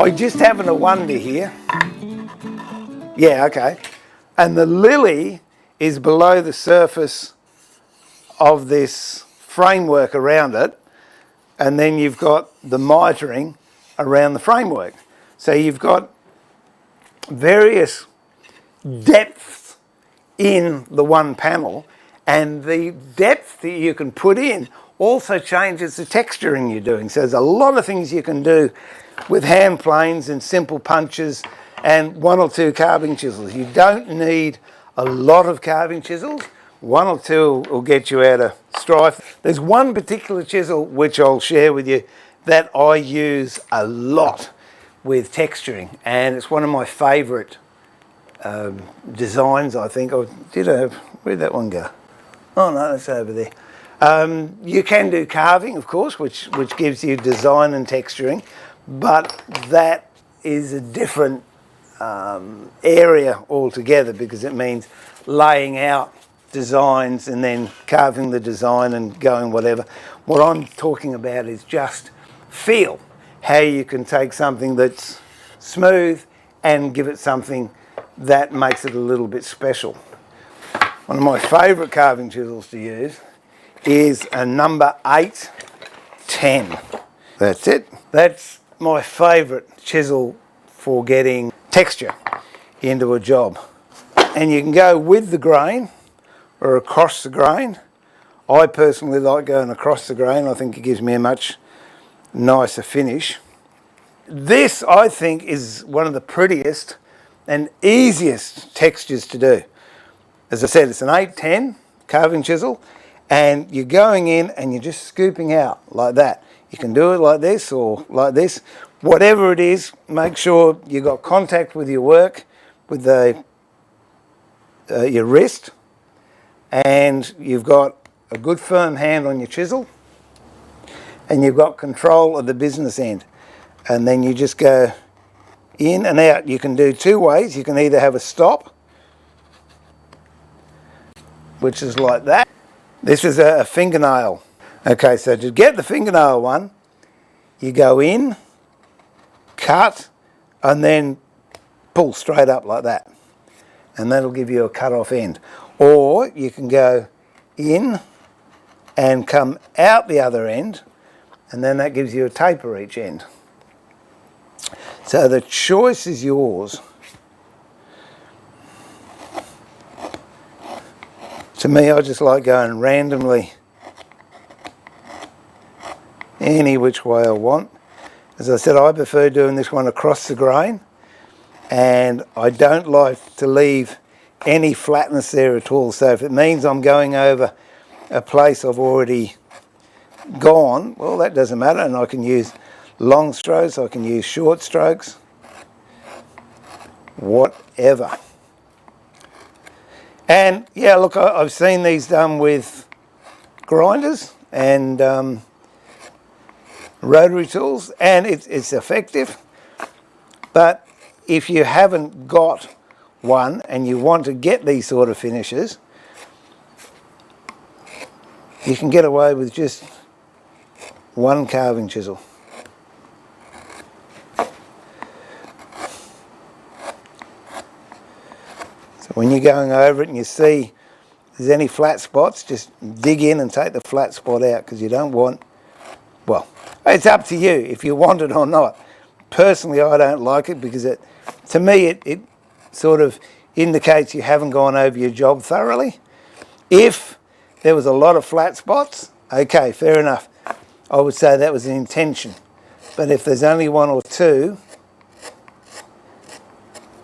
I'm just having a wonder here. Yeah, okay. And the lily is below the surface of this framework around it, and then you've got the mitering around the framework. So you've got various depths in the one panel, and the depth that you can put in also changes the texturing you're doing. So there's a lot of things you can do with hand planes and simple punches and one or two carving chisels. You don't need a lot of carving chisels. One or two will get you out of strife. There's one particular chisel which I'll share with you that I use a lot with texturing, and it's one of my favourite designs, I think. Where'd that one go? Oh no, that's over there. You can do carving, of course, which gives you design and texturing, but that is a different area altogether, because it means laying out designs and then carving the design and going whatever. What I'm talking about is just feel, how you can take something that's smooth and give it something that makes it a little bit special. One of my favourite carving chisels to use is a number 810. That's it. That's my favourite chisel for getting texture into a job. And you can go with the grain or across the grain. I personally like going across the grain. I think it gives me a much nicer finish. This, I think, is one of the prettiest and easiest textures to do. As I said, it's an 810 carving chisel, and you're going in and you're just scooping out like that. You can do it like this or like this. Whatever it is, make sure you've got contact with your work, with your wrist, and you've got a good firm hand on your chisel, and you've got control of the business end. And then you just go in and out. You can do two ways. You can either have a stop, which is like that. This is a fingernail. Okay, so to get the fingernail one, you go in, cut, and then pull straight up like that. And that'll give you a cut off end. Or you can go in and come out the other end, and then that gives you a taper each end. So the choice is yours. To me, I just like going randomly any which way I want. As I said, I prefer doing this one across the grain, and I don't like to leave any flatness there at all. So if it means I'm going over a place I've already gone, well, that doesn't matter, and I can use long strokes, I can use short strokes, whatever. And yeah, look, I've seen these done with grinders and rotary tools, and it's effective. But if you haven't got one and you want to get these sort of finishes, you can get away with just one carving chisel. So when you're going over it and you see there's any flat spots, just dig in and take the flat spot out, because you don't want, well, it's up to you if you want it or not. Personally, I don't like it, because to me it sort of indicates you haven't gone over your job thoroughly. If there was a lot of flat spots, okay, fair enough. I would say that was the intention. But if there's only one or two,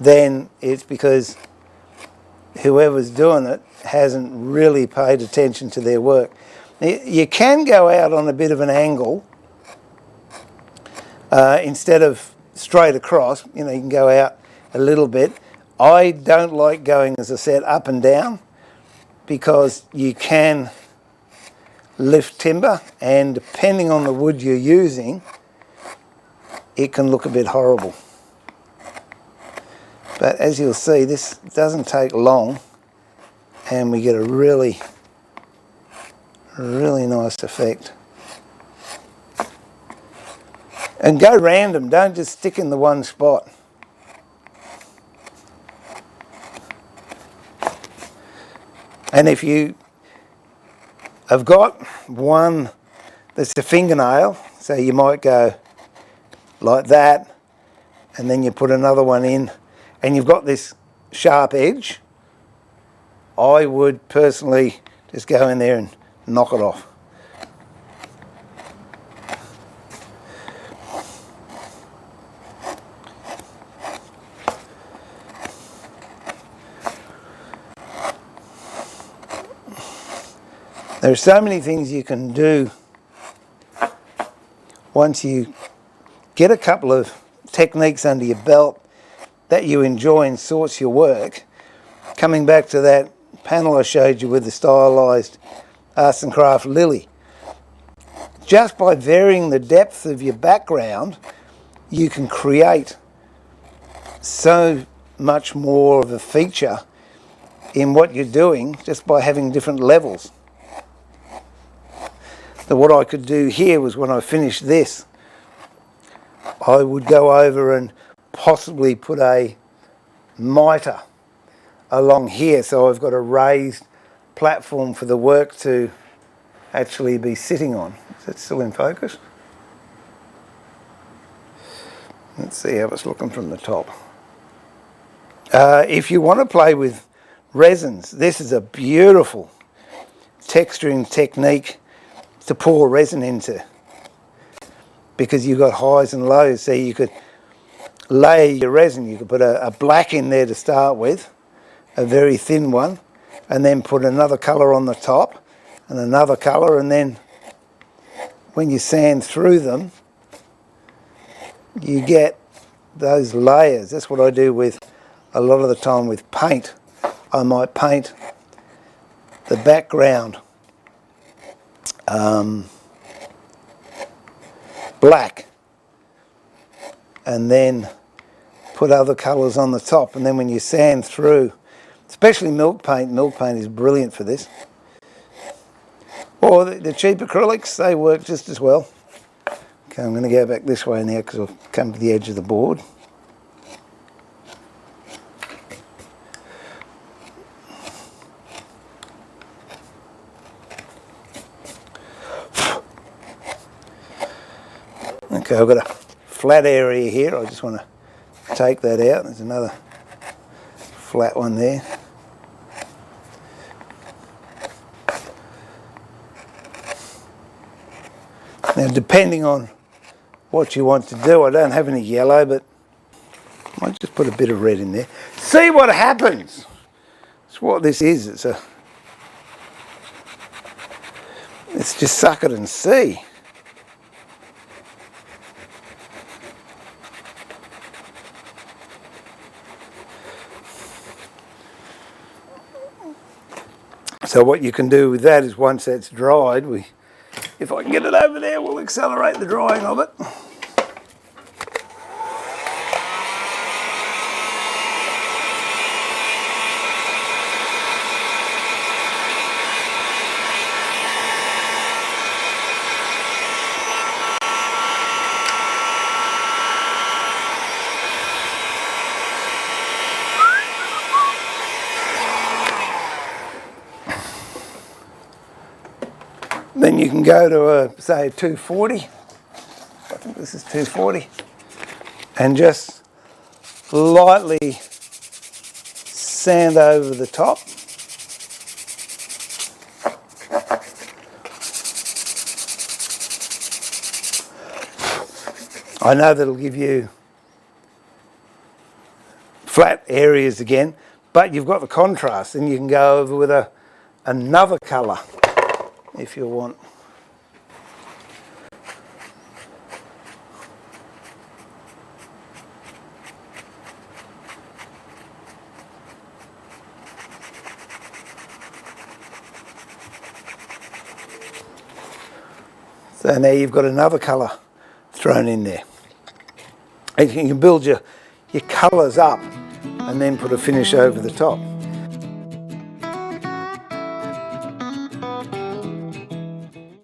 then it's because whoever's doing it hasn't really paid attention to their work. You can go out on a bit of an angle instead of straight across. You know, you can go out a little bit. I don't like going, as I said, up and down, because you can lift timber, and depending on the wood you're using, it can look a bit horrible. But as you'll see, this doesn't take long and we get a really, really nice effect. And go random, don't just stick in the one spot. And if you have got one that's a fingernail, so you might go like that, and then you put another one in, and you've got this sharp edge, I would personally just go in there and knock it off. There are so many things you can do once you get a couple of techniques under your belt that you enjoy and sorts your work. Coming back to that panel I showed you with the stylised arts and craft lily, just by varying the depth of your background, you can create so much more of a feature in what you're doing just by having different levels. So what I could do here was, when I finished this, I would go over and possibly put a mitre along here, so I've got a raised platform for the work to actually be sitting on. Is that still in focus? Let's see how it's looking from the top. If you want to play with resins, this is a beautiful texturing technique to pour resin into, because you've got highs and lows. So you could layer your resin, you could put a black in there to start with, a very thin one, and then put another colour on the top and another colour, and then when you sand through them you get those layers. That's what I do with a lot of the time with paint. I might paint the background black and then put other colours on the top, and then when you sand through, especially milk paint is brilliant for this, or the cheap acrylics, they work just as well. Okay, I'm going to go back this way now because I've come to the edge of the board. Okay, I've got a flat area here. I just want to take that out. There's another flat one there. Now, depending on what you want to do, I don't have any yellow, but I might just put a bit of red in there. See what happens. That's what this is. It's just suck it and see. So what you can do with that is, once that's dried, if I can get it over there, we'll accelerate the drying of it. Then you can go to say a 240, I think this is 240, and just lightly sand over the top. I know that'll give you flat areas again, but you've got the contrast, and you can go over with another colour if you want. So now you've got another colour thrown in there. And you can build your colours up and then put a finish over the top.